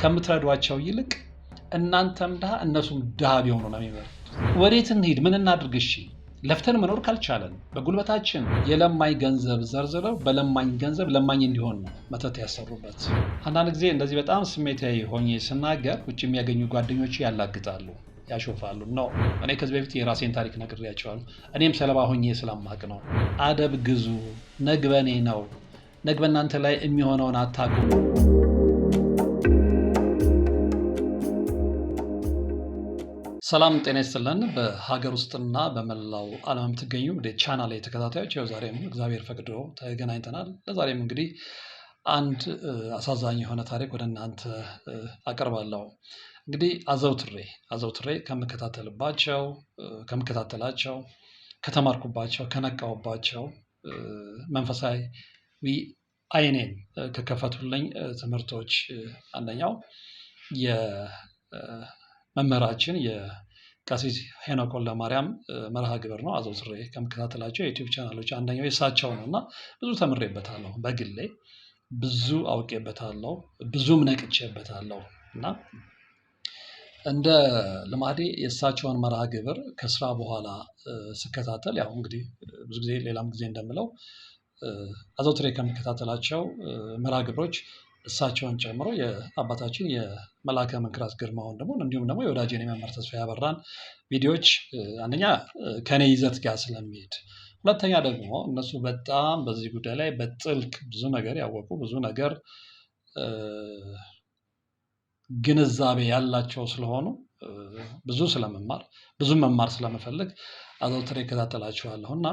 ከምትረዷቸው ይልቅ እናንተም ድሃ እነሱም ድሃ ቢሆኑ ነው የሚመርጡት። ወዴት እንሂድ? ምን እናድርግ? እሺ ለፍተን መኖር ካልቻለን በጉልበታችን የለማኝ ገንዘብ ዘርዝረው በለማኝ ገንዘብ ለማኝ እንዲሆን ነው መተት ያሰሩበት። አንዳንድ ጊዜ እንደዚህ በጣም ስሜታዊ ሆኜ ስናገር ውጭ የሚያገኙ ጓደኞች ያላግጣሉ፣ ያሾፋሉ። ነው እኔ ከዚህ በፊት የራሴን ታሪክ ነግሬያቸዋለሁ። እኔም ሰለባ ሆኜ ስለማቅ ነው። አደብ ግዙ፣ ነግበኔ ነው፣ ነግበናንተ ላይ የሚሆነውን አታውቁም። ሰላም ጤና ይስጥልን። በሀገር ውስጥና በመላው ዓለም የምትገኙ ወደ ቻናል ላይ ተከታታዮች ያው ዛሬም እግዚአብሔር ፈቅዶ ተገናኝተናል። ለዛሬም እንግዲህ አንድ አሳዛኝ የሆነ ታሪክ ወደ እናንተ አቀርባለሁ። እንግዲህ አዘውትሬ ከምከታተላቸው ከተማርኩባቸው ከነቃውባቸው መንፈሳዊ አይኔን ከከፈቱልኝ ትምህርቶች አንደኛው መምህራችን የቀሲስ ሄኖክ ወልደማርያም መርሃ ግብር ነው። አዘውትሬ ከምከታተላቸው የዩቲዩብ ቻናሎች አንደኛው የእሳቸው ነው እና ብዙ ተምሬበታለሁ። በግሌ ብዙ አውቄበታለሁ፣ ብዙም ነቅቼበታለሁ እና እንደ ልማዴ የእሳቸውን መርሃ ግብር ከስራ በኋላ ስከታተል ያው እንግዲህ ብዙ ጊዜ ሌላም ጊዜ እንደምለው አዘውትሬ ከምከታተላቸው መርሃ ግብሮች እሳቸውን ጨምሮ የአባታችን የመልአከ መንክራት ግርማውን ደግሞ እንዲሁም ደግሞ የወዳጄን የመምህር ተስፋዬ አበራን ቪዲዮዎች አንደኛ ከኔ ይዘት ጋር ስለሚሄድ፣ ሁለተኛ ደግሞ እነሱ በጣም በዚህ ጉዳይ ላይ በጥልቅ ብዙ ነገር ያወቁ ብዙ ነገር ግንዛቤ ያላቸው ስለሆኑ ብዙ ስለመማር ብዙ መማር ስለምፈልግ አዘውትሬ እከታተላቸዋለሁ እና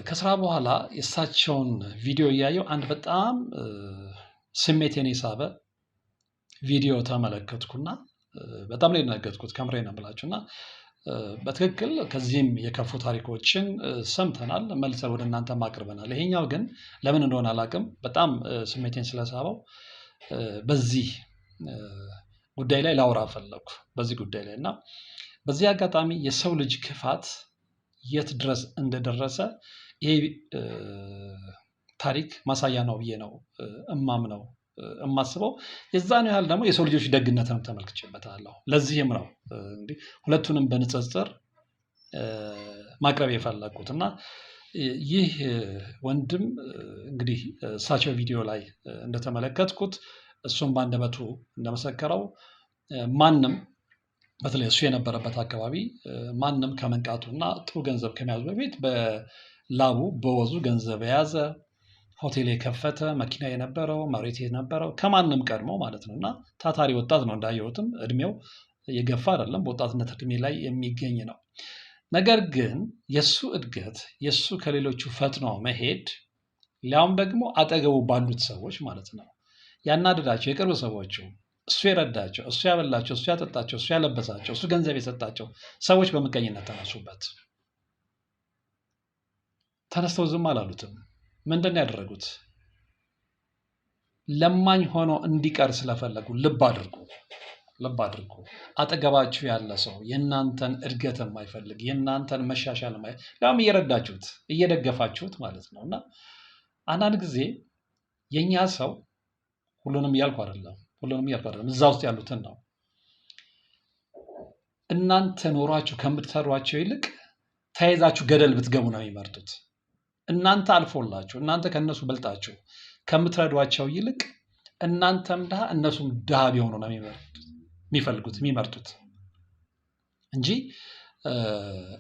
ከስራ በኋላ የእሳቸውን ቪዲዮ እያየው አንድ በጣም ስሜቴን የሳበ ቪዲዮ ተመለከትኩና በጣም ላይ ደነገጥኩት። ከምሬ ነው የምላችሁ እና በትክክል ከዚህም የከፉ ታሪኮችን ሰምተናል፣ መልሰን ወደ እናንተ አቅርበናል። ይሄኛው ግን ለምን እንደሆነ አላውቅም በጣም ስሜቴን ስለሳበው በዚህ ጉዳይ ላይ ላውራ ፈለኩ። በዚህ ጉዳይ ላይ እና በዚህ አጋጣሚ የሰው ልጅ ክፋት የት ድረስ እንደደረሰ ይሄ ታሪክ ማሳያ ነው ብዬ ነው እማስበው። የዛን ያህል ደግሞ የሰው ልጆች ደግነትንም ተመልክቼበታለሁ። ለዚህም ነው እንግዲህ ሁለቱንም በንጽጽር ማቅረብ የፈለኩት እና ይህ ወንድም እንግዲህ እሳቸው ቪዲዮ ላይ እንደተመለከትኩት እሱም በአንደበቱ እንደመሰከረው ማንም በተለይ እሱ የነበረበት አካባቢ ማንም ከመንቃቱና ጥሩ ገንዘብ ከመያዙ በፊት በላቡ በወዙ ገንዘብ የያዘ ሆቴል የከፈተ መኪና የነበረው መሬት የነበረው ከማንም ቀድሞ ማለት ነው እና ታታሪ ወጣት ነው። እንዳየሁትም እድሜው የገፋ አይደለም፣ በወጣትነት እድሜ ላይ የሚገኝ ነው። ነገር ግን የሱ እድገት የሱ ከሌሎቹ ፈጥኖ መሄድ ሊያውም ደግሞ አጠገቡ ባሉት ሰዎች ማለት ነው ያናደዳቸው የቅርብ ሰዎቹ እሱ የረዳቸው እሱ ያበላቸው እሱ ያጠጣቸው እሱ ያለበሳቸው እሱ ገንዘብ የሰጣቸው ሰዎች በምቀኝነት ተነሱበት። ተነስተው ዝም አላሉትም። ምንድን ያደረጉት? ለማኝ ሆኖ እንዲቀር ስለፈለጉ ልብ አድርጉ። አጠገባችሁ ያለ ሰው የእናንተን እድገት የማይፈልግ የእናንተን መሻሻል ያውም እየረዳችሁት እየደገፋችሁት ማለት ነው እና አንዳንድ ጊዜ የኛ ሰው ሁሉንም እያልኩ አይደለም እዛ ውስጥ ያሉትን ነው። እናንተ ኖሯችሁ ከምትሰሯቸው ይልቅ ተያይዛችሁ ገደል ብትገቡ ነው የሚመርጡት። እናንተ አልፎላችሁ እናንተ ከነሱ በልጣችሁ ከምትረዷቸው ይልቅ እናንተም ድሃ እነሱም ድሃ ቢሆኑ ነው የሚመርጡት እንጂ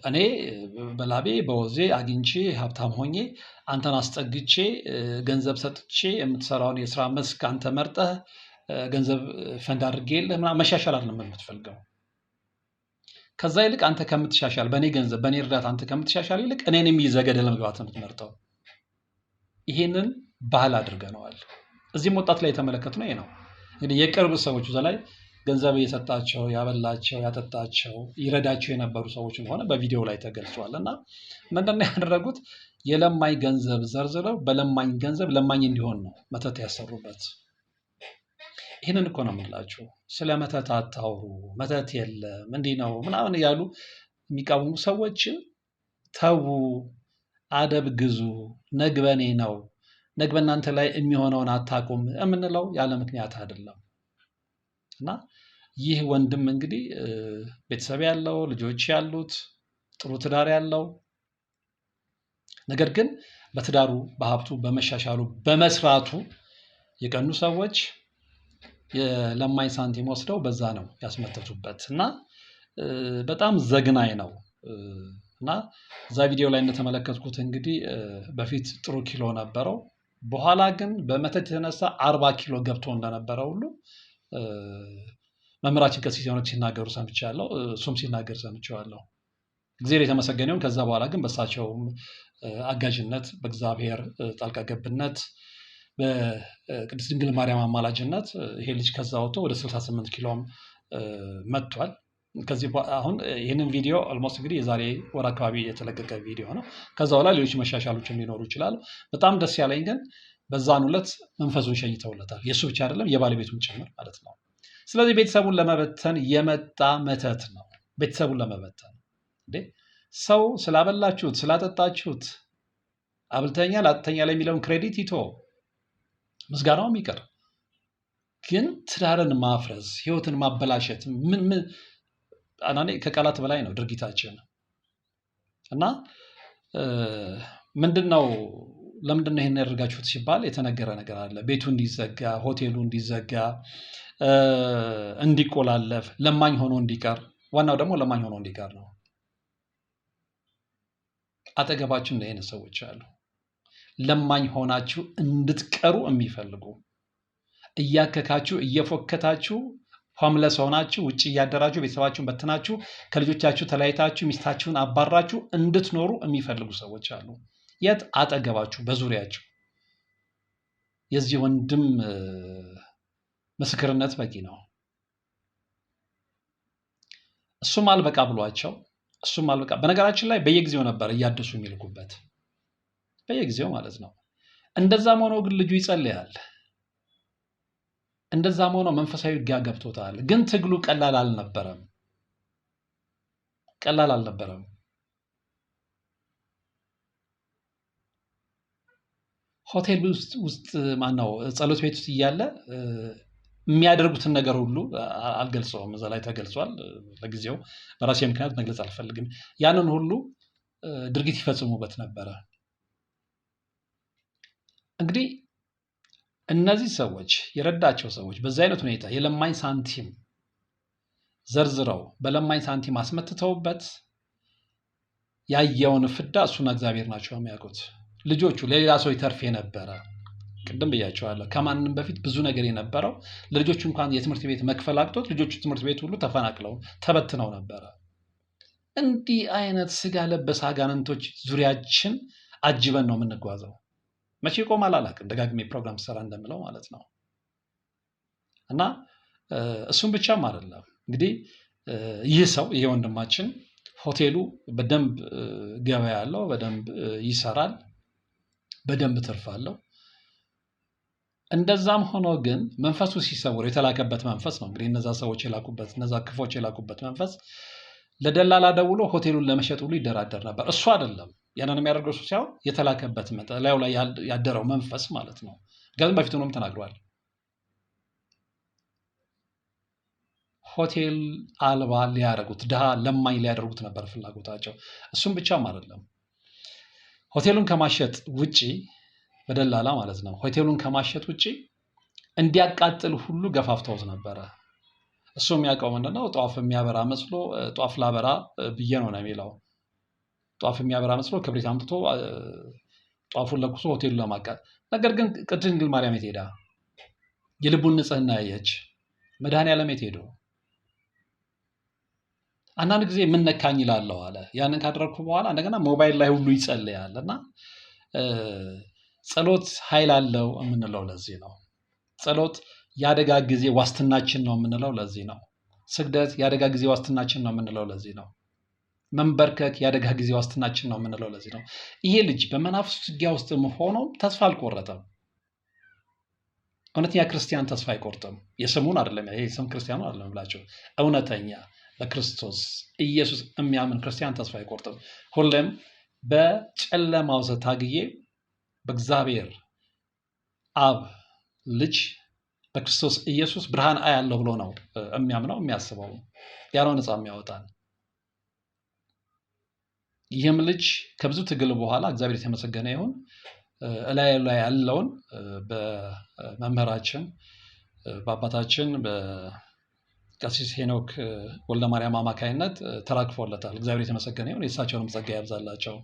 እኔ በላቤ በወዜ አግኝቼ ሀብታም ሆኜ አንተን አስጠግቼ ገንዘብ ሰጥቼ የምትሰራውን የስራ መስክ አንተ መርጠህ ገንዘብ ፈንድ አድርጌልህ መሻሻል አይደለም የምትፈልገው። ከዛ ይልቅ አንተ ከምትሻሻል በእኔ ገንዘብ በእኔ እርዳታ አንተ ከምትሻሻል ይልቅ እኔንም ይዘህ ገደል መግባት ነው የምትመርጠው። ይሄንን ባህል አድርገነዋል። እዚህም ወጣት ላይ የተመለከትነው ይሄ ነው። እንግዲህ የቅርብ ሰዎች እዛ ላይ ገንዘብ እየሰጣቸው ያበላቸው ያጠጣቸው ይረዳቸው የነበሩ ሰዎች እንደሆነ በቪዲዮ ላይ ተገልጿል እና ምንድን ነው ያደረጉት? የለማኝ ገንዘብ ዘርዝረው በለማኝ ገንዘብ ለማኝ እንዲሆን ነው መተት ያሰሩበት። ይህንን እኮ ነው የምላችሁ። ስለ መተት አታውሩ፣ መተት የለም እንዲህ ነው ምናምን እያሉ የሚቃወሙ ሰዎችን ተዉ፣ አደብ ግዙ፣ ነግበኔ ነው፣ ነግበናንተ ላይ የሚሆነውን አታቁም የምንለው ያለ ምክንያት አይደለም። እና ይህ ወንድም እንግዲህ ቤተሰብ ያለው ልጆች ያሉት ጥሩ ትዳር ያለው ነገር ግን በትዳሩ በሀብቱ በመሻሻሉ በመስራቱ የቀኑ ሰዎች የለማኝ ሳንቲም ወስደው በዛ ነው ያስመተቱበት እና በጣም ዘግናኝ ነው እና እዛ ቪዲዮ ላይ እንደተመለከትኩት እንግዲህ በፊት ጥሩ ኪሎ ነበረው በኋላ ግን በመተት የተነሳ 40 ኪሎ ገብቶ እንደነበረ ሁሉ መምህራችን ቀሲስ ሄኖክ ሲናገሩ ሰምቻለሁ። እሱም ሲናገር ሰምቻለሁ። እግዚአብሔር የተመሰገነውን ከዛ በኋላ ግን በሳቸው አጋዥነት በእግዚአብሔር ጣልቃ ገብነት በቅድስት ድንግል ማርያም አማላጅነት ይሄ ልጅ ከዛ ወጥቶ ወደ 68 ኪሎም መጥቷል። ከዚህ አሁን ይህንን ቪዲዮ ኦልሞስት እንግዲህ የዛሬ ወር አካባቢ የተለቀቀ ቪዲዮ ነው። ከዛ በኋላ ሌሎች መሻሻሎችም ሊኖሩ ይችላሉ። በጣም ደስ ያለኝ ግን በዛን ዕለት መንፈሱን ሸኝተውለታል። የእሱ ብቻ አይደለም የባለቤቱም ጭምር ማለት ነው። ስለዚህ ቤተሰቡን ለመበተን የመጣ መተት ነው። ቤተሰቡን ለመበተን እንዴ ሰው ስላበላችሁት ስላጠጣችሁት አብልተኛ ላጥተኛ ላይ የሚለውን ክሬዲት ይቶ ምስጋናውም ይቀር፣ ግን ትዳርን ማፍረስ ህይወትን ማበላሸት ምን አናኔ ከቃላት በላይ ነው ድርጊታችን እና ምንድነው ለምንድነው ይሄን ያደርጋችሁት ሲባል የተነገረ ነገር አለ። ቤቱ እንዲዘጋ ሆቴሉ እንዲዘጋ እንዲቆላለፍ ለማኝ ሆኖ እንዲቀር ዋናው ደግሞ ለማኝ ሆኖ እንዲቀር ነው። አጠገባችሁ እንደ አይነት ሰዎች አሉ ለማኝ ሆናችሁ እንድትቀሩ የሚፈልጉ እያከካችሁ እየፎከታችሁ ሆምለስ ሆናችሁ ውጪ እያደራችሁ ቤተሰባችሁን በትናችሁ ከልጆቻችሁ ተለያይታችሁ ሚስታችሁን አባራችሁ እንድትኖሩ የሚፈልጉ ሰዎች አሉ። የት አጠገባችሁ በዙሪያችሁ። የዚህ ወንድም ምስክርነት በቂ ነው። እሱም አልበቃ ብሏቸው እሱም አልበቃ በነገራችን ላይ በየጊዜው ነበር እያደሱ የሚልኩበት በየጊዜው ማለት ነው። እንደዛም ሆኖ ግን ልጁ ይጸልያል። እንደዛም ሆኖ መንፈሳዊ ውጊያ ገብቶታል። ግን ትግሉ ቀላል አልነበረም። ሆቴል ውስጥ ማነው ጸሎት ቤት ውስጥ እያለ የሚያደርጉትን ነገር ሁሉ አልገልጸውም። እዛ ላይ ተገልጿል። ለጊዜው በራሴ ምክንያት መግለጽ አልፈልግም። ያንን ሁሉ ድርጊት ይፈጽሙበት ነበረ። እንግዲህ እነዚህ ሰዎች የረዳቸው ሰዎች በዚህ አይነት ሁኔታ የለማኝ ሳንቲም ዘርዝረው በለማኝ ሳንቲም አስመትተውበት ያየውን ፍዳ እሱና እግዚአብሔር ናቸው የሚያውቁት። ልጆቹ ለሌላ ሰው ይተርፍ የነበረ ቅድም ብያቸዋለሁ። ከማንም በፊት ብዙ ነገር የነበረው ለልጆቹ እንኳን የትምህርት ቤት መክፈል አቅቶት ልጆቹ ትምህርት ቤት ሁሉ ተፈናቅለው ተበትነው ነበረ። እንዲህ አይነት ስጋ ለበስ አጋንንቶች ዙሪያችን አጅበን ነው የምንጓዘው። መቼ ይቆማል አላውቅም። ደጋግሜ ፕሮግራም ሰራ እንደምለው ማለት ነው። እና እሱም ብቻም አይደለም እንግዲህ ይህ ሰው ይሄ ወንድማችን ሆቴሉ በደንብ ገበያ ያለው በደንብ ይሰራል፣ በደንብ ትርፍ አለው። እንደዛም ሆኖ ግን መንፈሱ ሲሰውር የተላከበት መንፈስ ነው እንግዲህ እነዛ ሰዎች የላኩበት እነዛ ክፎች የላኩበት መንፈስ ለደላላ ደውሎ ሆቴሉን ለመሸጥ ሁሉ ይደራደር ነበር። እሱ አይደለም ያንን የሚያደርገው እሱ ሳይሆን የተላከበት ላዩ ላይ ያደረው መንፈስ ማለት ነው። ግን በፊቱንም ተናግሯል። ሆቴል አልባ ሊያደርጉት ድሃ ለማኝ ሊያደርጉት ነበር ፍላጎታቸው። እሱም ብቻም አይደለም ሆቴሉን ከማሸጥ ውጪ በደላላ ማለት ነው ሆቴሉን ከማሸጥ ውጪ እንዲያቃጥል ሁሉ ገፋፍተውት ነበረ። እሱ የሚያውቀው ምንድነው ጧፍ የሚያበራ መስሎ ጧፍ ላበራ ብዬ ነው የሚለው። ጧፍ የሚያበራ መስሎ ክብሪት አምጥቶ ጧፉን ለኩሶ ሆቴሉን ለማቃጠል። ነገር ግን ቅድስት ድንግል ማርያም የት ሄዳ የልቡን ንጽህና ያየች መድኃኔዓለም የት ሄዶ አንዳንድ ጊዜ ምን ነካኝ ይላለው አለ። ያንን ካደረኩ በኋላ እንደገና ሞባይል ላይ ሁሉ ይጸልያል እና ጸሎት ኃይል አለው የምንለው ለዚህ ነው። ጸሎት የአደጋ ጊዜ ዋስትናችን ነው የምንለው ለዚህ ነው። ስግደት የአደጋ ጊዜ ዋስትናችን ነው የምንለው ለዚህ ነው። መንበርከክ የአደጋ ጊዜ ዋስትናችን ነው የምንለው ለዚህ ነው። ይሄ ልጅ በመናፍስት ውጊያ ውስጥ ሆኖ ተስፋ አልቆረጠም። እውነተኛ ክርስቲያን ተስፋ አይቆርጥም። የስሙን አይደለም ይሄ ስም ክርስቲያኑ አይደለም ብላችሁ እውነተኛ በክርስቶስ ኢየሱስ የሚያምን ክርስቲያን ተስፋ አይቆርጥም። ሁሌም በጨለማው ታግዬ በእግዚአብሔር አብ ልጅ በክርስቶስ ኢየሱስ ብርሃን አያለው ብሎ ነው የሚያምነው የሚያስበው። ያለው ነፃ የሚያወጣን። ይህም ልጅ ከብዙ ትግል በኋላ እግዚአብሔር የተመሰገነ ይሁን ላይ ያለውን በመምህራችን በአባታችን በቀሲስ ሄኖክ ወልደማርያም አማካይነት ተራክፎለታል። እግዚአብሔር የተመሰገነ ይሁን። የእሳቸውንም ጸጋ ያብዛላቸው፣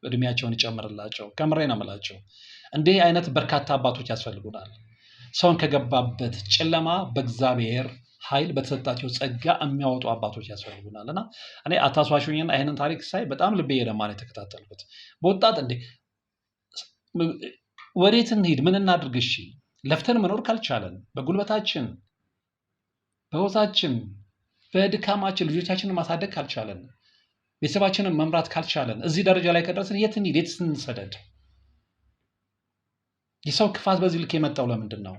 እድሜያቸውን ይጨምርላቸው። ከምሬ ነው የምላቸው። እንዲህ አይነት በርካታ አባቶች ያስፈልጉናል። ሰውን ከገባበት ጨለማ በእግዚአብሔር ኃይል በተሰጣቸው ጸጋ የሚያወጡ አባቶች ያስፈልጉናል። እና እኔ አታስዋሹኝና ይህንን ታሪክ ሳይ በጣም ልቤ የደማ ነው የተከታተልኩት። በወጣት እንዴ ወዴት እንሂድ? ምን እናድርግ? እሺ ለፍተን መኖር ካልቻለን፣ በጉልበታችን በህይወታችን በድካማችን ልጆቻችንን ማሳደግ ካልቻለን፣ ቤተሰባችንን መምራት ካልቻለን፣ እዚህ ደረጃ ላይ ከደረስን የት እንሂድ? የት እንሰደድ? የሰው ክፋት በዚህ ልክ የመጣው ለምንድን ነው?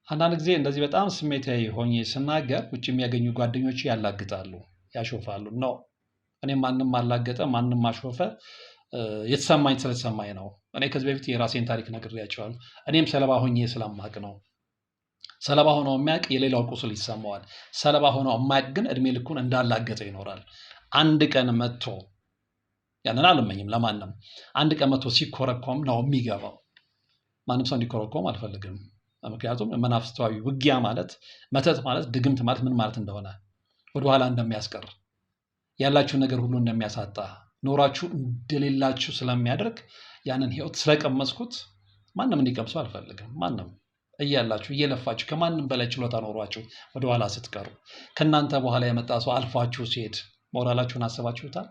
አንዳንድ ጊዜ እንደዚህ በጣም ስሜታዊ ሆኜ ስናገር ውጭ የሚያገኙ ጓደኞች ያላግጣሉ፣ ያሾፋሉ። ነው እኔ ማንም አላገጠ ማንም አሾፈ የተሰማኝ ስለተሰማኝ ነው። እኔ ከዚህ በፊት የራሴን ታሪክ ነግሬያቸዋለሁ። እኔም ሰለባ ሆኜ ስለማቅ ነው። ሰለባ ሆኖ የሚያውቅ የሌላው ቁስል ይሰማዋል። ሰለባ ሆኖ የማያውቅ ግን እድሜ ልኩን እንዳላገጠ ይኖራል። አንድ ቀን መጥቶ ያንን አልመኝም ለማንም። አንድ ቀን መጥቶ ሲኮረኮም ነው የሚገባው። ማንም ሰው እንዲኮረኮም አልፈልግም። ምክንያቱም መናፍስታዊ ውጊያ ማለት መተት ማለት ድግምት ማለት ምን ማለት እንደሆነ ወደኋላ እንደሚያስቀር ያላችሁ ነገር ሁሉ እንደሚያሳጣ ኖራችሁ እንደሌላችሁ ስለሚያደርግ ያንን ህይወት ስለቀመስኩት ማንም እንዲቀምሰው አልፈልግም። ማንም እያላችሁ እየለፋችሁ ከማንም በላይ ችሎታ ኖሯችሁ ወደኋላ ስትቀሩ ከእናንተ በኋላ የመጣ ሰው አልፏችሁ ሲሄድ ሞራላችሁን አስባችሁታል?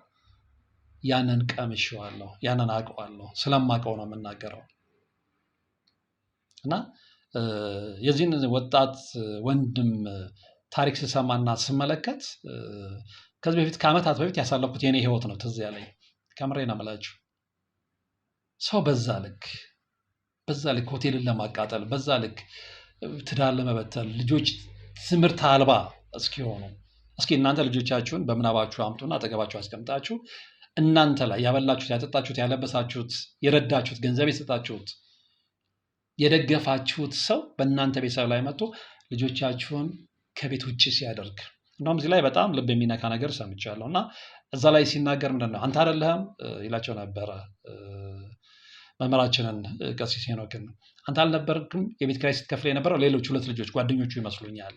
ያንን ቀምሼዋለሁ፣ ያንን አውቀዋለሁ። ስለማውቀው ነው የምናገረው። እና የዚህን ወጣት ወንድም ታሪክ ስሰማና ስመለከት ከዚህ በፊት ከዓመታት በፊት ያሳለፍኩት የኔ ህይወት ነው ትዝ ያለኝ። ከምሬ ነው የምላችሁ። ሰው በዛ ልክ ሆቴልን ለማቃጠል፣ በዛ ልክ ትዳር ለመበተል፣ ልጆች ትምህርት አልባ እስኪሆኑ። እስኪ እናንተ ልጆቻችሁን በምናባችሁ አምጡና አጠገባችሁ አስቀምጣችሁ እናንተ ላይ ያበላችሁት፣ ያጠጣችሁት፣ ያለበሳችሁት፣ የረዳችሁት፣ ገንዘብ የሰጣችሁት፣ የደገፋችሁት ሰው በእናንተ ቤተሰብ ላይ መጥቶ ልጆቻችሁን ከቤት ውጭ ሲያደርግ፣ እንደውም እዚህ ላይ በጣም ልብ የሚነካ ነገር ሰምቻለሁ። እና እዛ ላይ ሲናገር ምንድነው አንተ አይደለህም ይላቸው ነበረ መምህራችንን ቀሲስ ሄኖክን። አንተ አልነበርክም የቤት ኪራይ ስትከፍል የነበረው? ሌሎች ሁለት ልጆች ጓደኞቹ ይመስሉኛል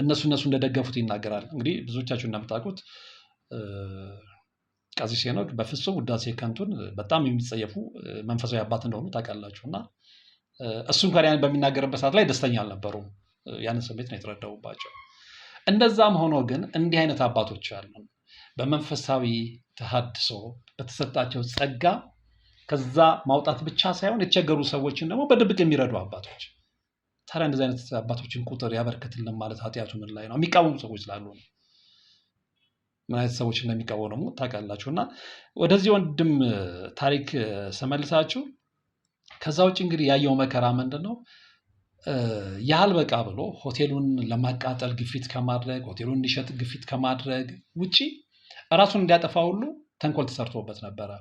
እነሱ እንደደገፉት ይናገራል። እንግዲህ ብዙዎቻችሁ እንደምታውቁት ቀሲስ ሄኖክ በፍጹም ውዳሴ ከንቱን በጣም የሚጸየፉ መንፈሳዊ አባት እንደሆኑ ታውቃላችሁ። እና እሱ እንኳን ያን በሚናገርበት ሰዓት ላይ ደስተኛ አልነበሩም። ያንን ስሜት ነው የተረዳሁባቸው። እንደዛም ሆኖ ግን እንዲህ አይነት አባቶች አሉ፣ በመንፈሳዊ ተሐድሶ በተሰጣቸው ጸጋ ከዛ ማውጣት ብቻ ሳይሆን የተቸገሩ ሰዎችን ደግሞ በድብቅ የሚረዱ አባቶች። ታዲያ እንደዚህ አይነት አባቶችን ቁጥር ያበረክትልን ማለት ኃጢአቱ ምን ላይ ነው? የሚቃወሙ ሰዎች ስላሉ ነው። ምን አይነት ሰዎች እንደሚቃወሙ ታውቃላችሁ። እና ወደዚህ ወንድም ታሪክ ስመልሳችሁ ከዛ ውጭ እንግዲህ ያየው መከራ ምንድን ነው? ያህል በቃ ብሎ ሆቴሉን ለማቃጠል ግፊት ከማድረግ ሆቴሉን እንዲሸጥ ግፊት ከማድረግ ውጪ ራሱን እንዲያጠፋ ሁሉ ተንኮል ተሰርቶበት ነበረ።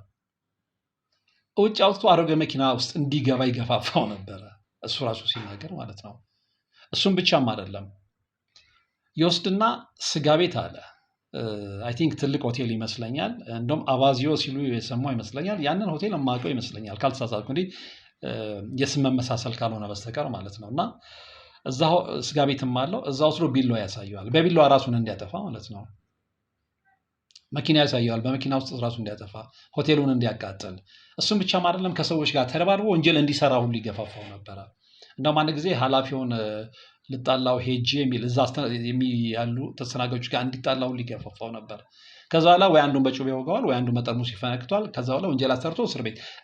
ውጭ አውጥቶ አሮጌ መኪና ውስጥ እንዲገባ ይገፋፋው ነበረ፣ እሱ ራሱ ሲናገር ማለት ነው። እሱም ብቻም አይደለም፣ ይወስድና ስጋ ቤት አለ። አይ ቲንክ ትልቅ ሆቴል ይመስለኛል። እንደውም አባዚዮ ሲሉ የሰማው ይመስለኛል። ያንን ሆቴል የማውቀው ይመስለኛል ካልተሳሳትኩ፣ እንግዲህ የስም መመሳሰል ካልሆነ በስተቀር ማለት ነው። እና እዛ ስጋ ቤትም አለው። እዛ ወስዶ ቢላዋ ያሳየዋል። በቢላዋ ራሱን እንዲያጠፋ ማለት ነው። መኪና ያሳየዋል። በመኪና ውስጥ ራሱን እንዲያጠፋ፣ ሆቴሉን እንዲያቃጥል። እሱም ብቻም አይደለም፣ ከሰዎች ጋር ተደባድቦ ወንጀል እንዲሰራ ሁሉ ይገፋፋው ነበረ። እንደውም አንድ ጊዜ ኃላፊውን ልጣላው ሄጄ የሚል እዛ ያሉ ተስተናጋጆች ጋር እንዲጣላው ሁሉ ይገፋፋው ነበር። ከዛ በኋላ ወይ አንዱን በጩቤ ይወጋዋል፣ ወይ አንዱን በጠርሙስ ይፈነክቷል። ከዛ በኋላ ወንጀል አሰርቶ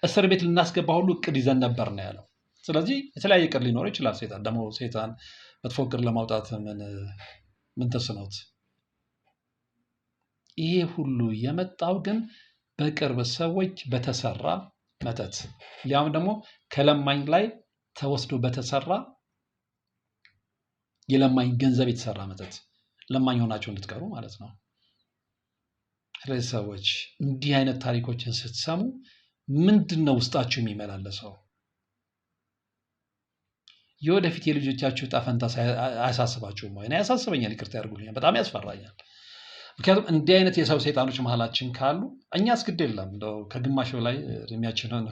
እስር ቤት ልናስገባ ሁሉ እቅድ ይዘን ነበር ነው ያለው። ስለዚህ የተለያየ እቅድ ሊኖረው ይችላል። ሴጣን ደግሞ ሴጣን መጥፎ እቅድ ለማውጣት ምን ተስኖት? ይሄ ሁሉ የመጣው ግን በቅርብ ሰዎች በተሰራ መተት፣ ሊያም ደግሞ ከለማኝ ላይ ተወስዶ በተሰራ የለማኝ ገንዘብ የተሰራ መተት። ለማኝ ሆናችሁ እንድትቀሩ ማለት ነው። ስለዚህ ሰዎች እንዲህ አይነት ታሪኮችን ስትሰሙ ምንድን ነው ውስጣችሁ የሚመላለሰው? የወደፊት የልጆቻችሁ ዕጣ ፈንታ አያሳስባችሁም ወይ? ያሳስበኛል፣ ይቅርታ ያድርጉልኝ፣ በጣም ያስፈራኛል። ምክንያቱም እንዲህ አይነት የሰው ሰይጣኖች መሀላችን ካሉ እኛስ ግድ የለም እንደው ከግማሽ በላይ እድሜያችንን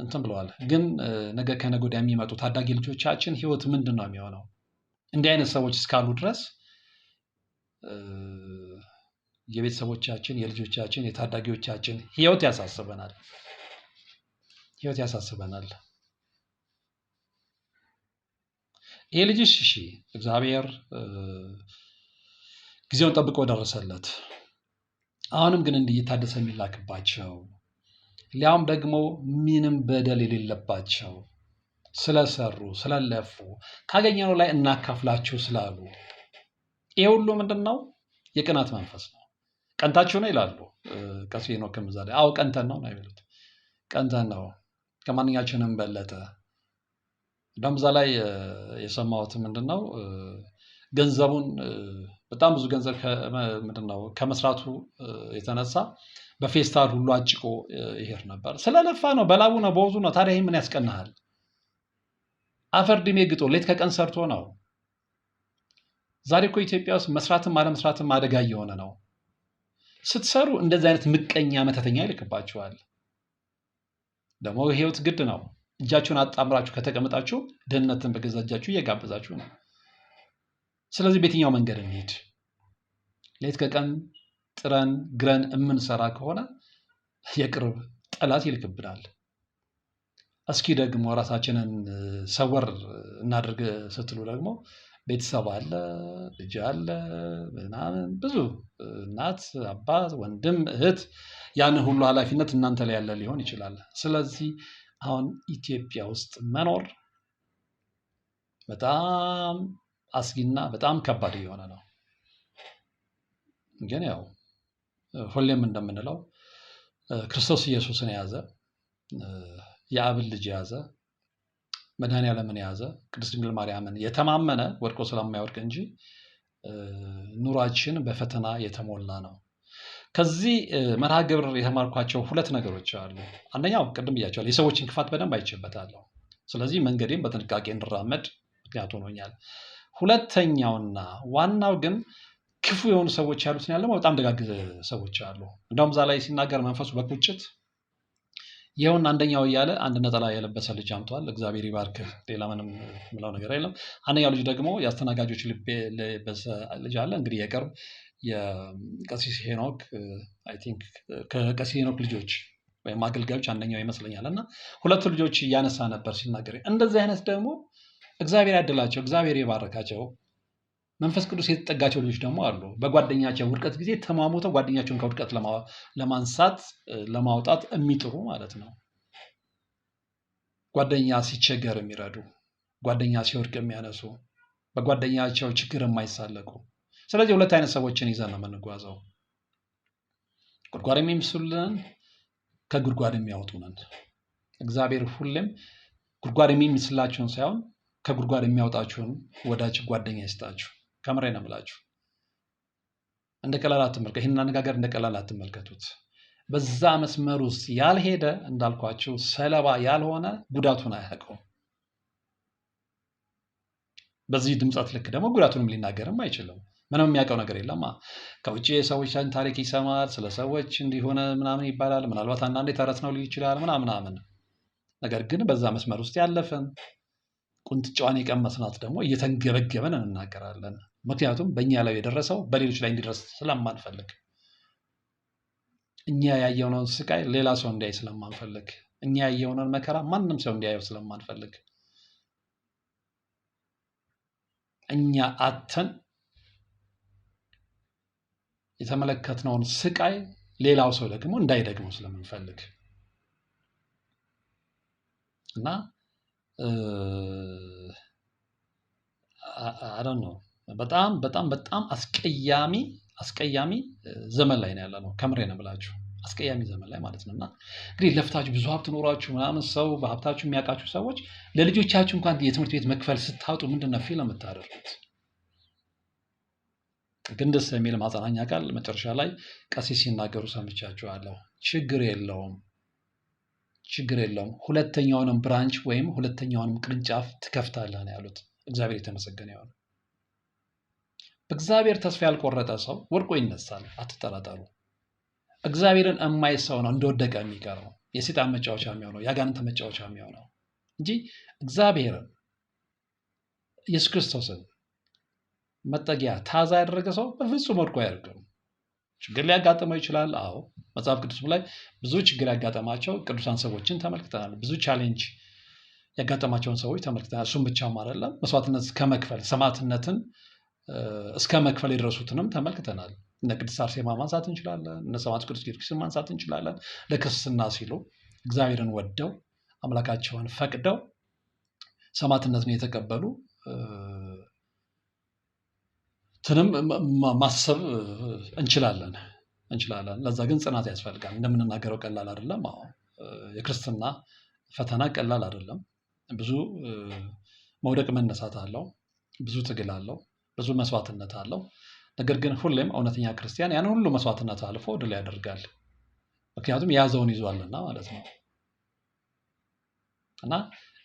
እንትን ብለዋል። ግን ነገ ከነገ ወዲያ የሚመጡ ታዳጊ ልጆቻችን ህይወት ምንድን ነው የሚሆነው? እንዲህ አይነት ሰዎች እስካሉ ድረስ የቤተሰቦቻችን፣ የልጆቻችን፣ የታዳጊዎቻችን ህይወት ያሳስበናል። ይሄ ልጅሽ እሺ እግዚአብሔር ጊዜውን ጠብቆ ደረሰለት። አሁንም ግን እንዲህ እየታደሰ የሚላክባቸው ሊያውም ደግሞ ምንም በደል የሌለባቸው ስለሰሩ ስለለፉ ካገኘነው ላይ እናካፍላችሁ ስላሉ ይሄ ሁሉ ምንድን ነው? የቅናት መንፈስ ነው። ቀንታችሁ ነው ይላሉ ቀሲስ ሄኖክም እዛ ላይ። አዎ ቀንተን ነው የሚሉት። ቀንተን ነው ከማንኛችንም በለጠ። እንደውም እዛ ላይ የሰማሁት ምንድን ነው ገንዘቡን በጣም ብዙ ገንዘብ ከመስራቱ የተነሳ በፌስታል ሁሉ አጭቆ ይሄድ ነበር። ስለለፋ ነው፣ በላቡ ነው፣ በወዙ ነው። ታዲያ ይህ ምን ያስቀናሃል? አፈር ድሜ ግጦ ሌት ከቀን ሰርቶ ነው። ዛሬ እኮ ኢትዮጵያ ውስጥ መስራትም አለመስራትም አደጋ እየሆነ ነው። ስትሰሩ እንደዚህ አይነት ምቀኛ መተተኛ ይልክባችኋል። ደግሞ ህይወት ግድ ነው። እጃችሁን አጣምራችሁ ከተቀመጣችሁ ድህነትን በገዛ እጃችሁ እየጋበዛችሁ ነው። ስለዚህ በየትኛው መንገድ እንሂድ? ሌት ከቀን ጥረን ግረን የምንሰራ ከሆነ የቅርብ ጠላት ይልክብናል። እስኪ ደግሞ ራሳችንን ሰወር እናድርግ ስትሉ ደግሞ ቤተሰብ አለ፣ ልጅ አለ፣ ምናምን ብዙ እናት፣ አባት፣ ወንድም፣ እህት፣ ያን ሁሉ ኃላፊነት እናንተ ላይ ያለ ሊሆን ይችላል። ስለዚህ አሁን ኢትዮጵያ ውስጥ መኖር በጣም አስጊና በጣም ከባድ እየሆነ ነው። ግን ያው ሁሌም እንደምንለው ክርስቶስ ኢየሱስን የያዘ የአብን ልጅ የያዘ መድኃኔዓለምን የያዘ ቅድስት ድንግል ማርያምን የተማመነ ወድቆ ስለማይወድቅ እንጂ ኑሯችን በፈተና የተሞላ ነው። ከዚህ መርሃ ግብር የተማርኳቸው ሁለት ነገሮች አሉ። አንደኛው ቅድም ብያቸዋለሁ፣ የሰዎችን ክፋት በደንብ አይቼበታለሁ። ስለዚህ መንገዴም በጥንቃቄ እንድራመድ ምክንያት ሆኖኛል። ሁለተኛውና ዋናው ግን ክፉ የሆኑ ሰዎች ያሉትን ያለ በጣም ደጋግ ሰዎች አሉ። እንደውም እዛ ላይ ሲናገር መንፈሱ በቁጭት ይኸውን አንደኛው እያለ አንድ ነጠላ የለበሰ ልጅ አምቷል። እግዚአብሔር ይባርክህ፣ ሌላ ምንም ምለው ነገር የለም። አንደኛው ልጅ ደግሞ የአስተናጋጆች ልብ የለበሰ ልጅ አለ። እንግዲህ የቅርብ የቀሲስ ሄኖክ አይ ቲንክ ከቀሲስ ሄኖክ ልጆች ወይም አገልጋዮች አንደኛው ይመስለኛል። እና ሁለቱ ልጆች እያነሳ ነበር ሲናገር። እንደዚህ አይነት ደግሞ እግዚአብሔር ያድላቸው፣ እግዚአብሔር የባረካቸው መንፈስ ቅዱስ የተጠጋቸው ልጆች ደግሞ አሉ። በጓደኛቸው ውድቀት ጊዜ ተሟሙተው ጓደኛቸውን ከውድቀት ለማንሳት ለማውጣት የሚጥሩ ማለት ነው። ጓደኛ ሲቸገር የሚረዱ፣ ጓደኛ ሲወድቅ የሚያነሱ፣ በጓደኛቸው ችግር የማይሳለቁ። ስለዚህ ሁለት አይነት ሰዎችን ይዘን ነው የምንጓዘው። ጉድጓድ የሚምሱልን፣ ከጉድጓድ የሚያወጡንን። እግዚአብሔር ሁሌም ጉድጓድ የሚምስላችሁን ሳይሆን ከጉድጓድ የሚያወጣችሁን ወዳጅ ጓደኛ ይስጣችሁ። ከምሬ ነው የምላችሁ። እንደ ቀላል አትመልከቱት። ይህን አነጋገር እንደ ቀላል አትመልከቱት። በዛ መስመር ውስጥ ያልሄደ እንዳልኳችሁ ሰለባ ያልሆነ ጉዳቱን አያውቀውም። በዚህ ድምፀት ልክ ደግሞ ጉዳቱንም ሊናገርም አይችልም። ምንም የሚያውቀው ነገር የለም። ከውጭ የሰዎችን ታሪክ ይሰማል። ስለ ሰዎች እንዲሆነ ምናምን ይባላል። ምናልባት አንዳንዴ ተረት ነው ሊል ይችላል ምናምን። ነገር ግን በዛ መስመር ውስጥ ያለፈን ቁንጥጫዋን የቀመስናት ደግሞ እየተንገበገበን እንናገራለን። ምክንያቱም በእኛ ላይ የደረሰው በሌሎች ላይ እንዲደርስ ስለማንፈልግ፣ እኛ ያየነውን ስቃይ ሌላ ሰው እንዲያይ ስለማንፈልግ፣ እኛ ያየነውን መከራ ማንም ሰው እንዲያየው ስለማንፈልግ፣ እኛ አተን የተመለከትነውን ስቃይ ሌላው ሰው ደግሞ እንዳይደግመው ስለምንፈልግ እና አዳን ነው። በጣም በጣም በጣም አስቀያሚ ዘመን ላይ ነው ያለ ነው። ከምሬ ነው ብላችሁ አስቀያሚ ዘመን ላይ ማለት ነው። እና እንግዲህ ለፍታችሁ ብዙ ሀብት ኖሯችሁ ምናምን ሰው በሀብታችሁ የሚያውቃችሁ ሰዎች ለልጆቻችሁ እንኳን የትምህርት ቤት መክፈል ስታጡ ምንድነው ፊል የምታደርጉት? ግን ደስ የሚል ማጽናኛ ቃል መጨረሻ ላይ ቀሲስ ሲናገሩ ሰምቻችኋለሁ። ችግር የለውም ችግር የለውም፣ ሁለተኛውንም ብራንች ወይም ሁለተኛውንም ቅርንጫፍ ትከፍታለህ ነው ያሉት። እግዚአብሔር የተመሰገነ ይሁን። በእግዚአብሔር ተስፋ ያልቆረጠ ሰው ወድቆ ይነሳል፣ አትጠራጠሩ። እግዚአብሔርን እማይ ሰው ነው እንደወደቀ የሚቀረው፣ የሰይጣን መጫወቻ የሚሆነው፣ የአጋንንት መጫወቻ የሚሆነው እንጂ እግዚአብሔርን ኢየሱስ ክርስቶስን መጠጊያ ታዛ ያደረገ ሰው በፍጹም ወድቆ አያደርግም። ችግር ሊያጋጥመው ይችላል። አዎ መጽሐፍ ቅዱስም ላይ ብዙ ችግር ያጋጠማቸው ቅዱሳን ሰዎችን ተመልክተናል። ብዙ ቻሌንጅ ያጋጠማቸውን ሰዎች ተመልክተናል። እሱም ብቻም አይደለም፣ መስዋዕትነት እስከ መክፈል ሰማዕትነትን እስከ መክፈል የደረሱትንም ተመልክተናል። እነ ቅድስት አርሴማ ማንሳት እንችላለን። እነ ሰማዕቱ ቅዱስ ጊዮርጊስን ማንሳት እንችላለን። ለክርስትና ሲሉ እግዚአብሔርን ወደው አምላካቸውን ፈቅደው ሰማዕትነትን የተቀበሉ ትንም ማሰብ እንችላለን። ለዛ ግን ጽናት ያስፈልጋል። እንደምንናገረው ቀላል አይደለም። አዎ የክርስትና ፈተና ቀላል አይደለም። ብዙ መውደቅ መነሳት አለው፣ ብዙ ትግል አለው፣ ብዙ መስዋዕትነት አለው። ነገር ግን ሁሌም እውነተኛ ክርስቲያን ያን ሁሉ መስዋዕትነት አልፎ ድል ያደርጋል። ምክንያቱም የያዘውን ይዟልና ማለት ነው። እና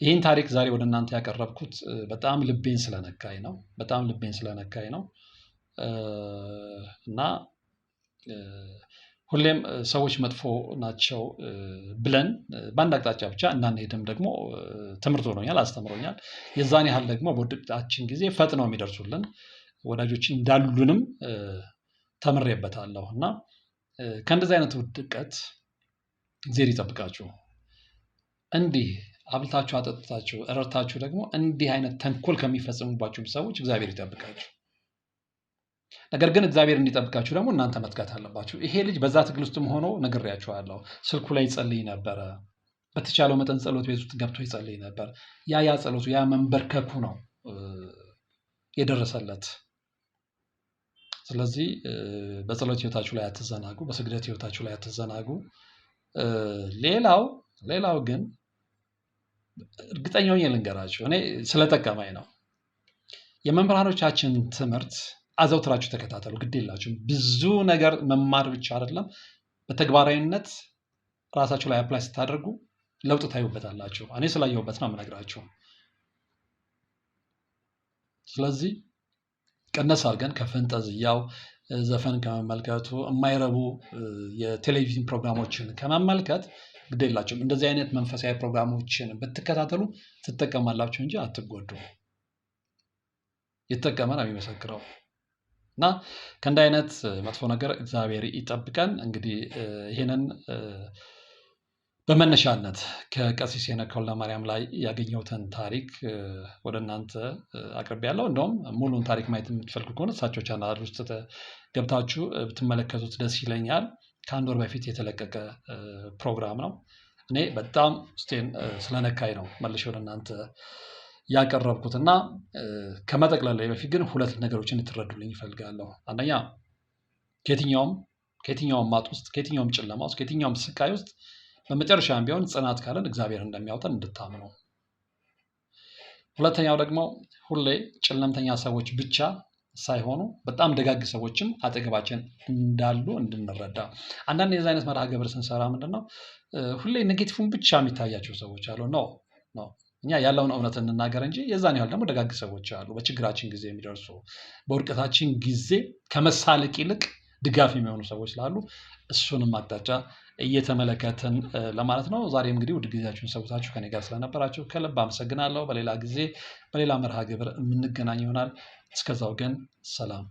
ይህን ታሪክ ዛሬ ወደ እናንተ ያቀረብኩት በጣም ልቤን ስለነካኝ ነው። እና ሁሌም ሰዎች መጥፎ ናቸው ብለን በአንድ አቅጣጫ ብቻ እንዳንሄድም ደግሞ ትምህርት ሆኖኛል፣ አስተምሮኛል። የዛን ያህል ደግሞ በውድቀታችን ጊዜ ፈጥነው የሚደርሱልን ወዳጆች እንዳሉንም ተምሬበታለሁ። እና ከእንደዚህ አይነት ውድቀት እግዚአብሔር ይጠብቃችሁ። እንዲህ አብልታችሁ አጠጥታችሁ እረርታችሁ ደግሞ እንዲህ አይነት ተንኮል ከሚፈጽሙባችሁ ሰዎች እግዚአብሔር ይጠብቃችሁ። ነገር ግን እግዚአብሔር እንዲጠብቃችሁ ደግሞ እናንተ መትጋት አለባችሁ። ይሄ ልጅ በዛ ትግል ውስጥም ሆኖ ነግሬያችኋለሁ። ስልኩ ላይ ይጸልይ ነበረ። በተቻለው መጠን ጸሎት ቤት ውስጥ ገብቶ ይጸልይ ነበር። ያ ጸሎቱ ያ መንበርከኩ ነው የደረሰለት። ስለዚህ በጸሎት ህይወታችሁ ላይ አትዘናጉ፣ በስግደት ህይወታችሁ ላይ አትዘናጉ። ሌላው ግን እርግጠኛ ሆኜ ልንገራችሁ፣ እኔ ስለጠቀመኝ ነው። የመምህራኖቻችን ትምህርት አዘውትራችሁ ተከታተሉ። ግድ የላችሁም። ብዙ ነገር መማር ብቻ አይደለም፣ በተግባራዊነት ራሳችሁ ላይ አፕላይ ስታደርጉ ለውጥ ታዩበታላችሁ። እኔ ስላየሁበት ነው የምነግራችሁ። ስለዚህ ቀነስ አድርገን ከፈንጠዝያው ዘፈን ከመመልከቱ የማይረቡ የቴሌቪዥን ፕሮግራሞችን ከመመልከት ግድ የላችሁም። እንደዚህ አይነት መንፈሳዊ ፕሮግራሞችን ብትከታተሉ ትጠቀማላችሁ እንጂ አትጎዱ። የተጠቀመ ነው የሚመሰክረው። እና ከእንዲህ አይነት መጥፎ ነገር እግዚአብሔር ይጠብቀን። እንግዲህ ይህንን በመነሻነት ከቀሲስ ሄኖክ ወልደማርያም ላይ ያገኘሁትን ታሪክ ወደ እናንተ አቅርቤያለሁ። እንደውም ሙሉን ታሪክ ማየት የምትፈልጉ ከሆነ እሳቸው ቻናል ውስጥ ገብታችሁ ብትመለከቱት ደስ ይለኛል። ከአንድ ወር በፊት የተለቀቀ ፕሮግራም ነው። እኔ በጣም ውስጤን ስለነካኝ ነው መልሼ ወደ እናንተ ያቀረብኩት። እና ከመጠቅለል በፊት ግን ሁለት ነገሮችን እንድትረዱልኝ እፈልጋለሁ። አንደኛ ከየትኛውም ማጥ ውስጥ፣ ከየትኛውም ጨለማ ውስጥ፣ ከየትኛውም ስቃይ ውስጥ በመጨረሻም ቢሆን ጽናት ካለን እግዚአብሔር እንደሚያወጣን እንድታምኑ። ሁለተኛው ደግሞ ሁሌ ጨለምተኛ ሰዎች ብቻ ሳይሆኑ በጣም ደጋግ ሰዎችም አጠገባችን እንዳሉ እንድንረዳ። አንዳንድ የዚህ አይነት መርሃ ግብር ስንሰራ ምንድነው ሁሌ ኔጌቲቭን ብቻ የሚታያቸው ሰዎች አሉ። ነው እኛ ያለውን እውነት እንናገር እንጂ የዛን ያህል ደግሞ ደጋግ ሰዎች አሉ፣ በችግራችን ጊዜ የሚደርሱ፣ በውድቀታችን ጊዜ ከመሳለቅ ይልቅ ድጋፍ የሚሆኑ ሰዎች ስላሉ እሱንም አቅጣጫ እየተመለከትን ለማለት ነው። ዛሬ እንግዲህ ውድ ጊዜያችሁን ሰውታችሁ ከኔ ጋር ስለነበራችሁ ከልብ አመሰግናለሁ። በሌላ ጊዜ በሌላ መርሃ ግብር የምንገናኝ ይሆናል። እስከዛው ግን ሰላም።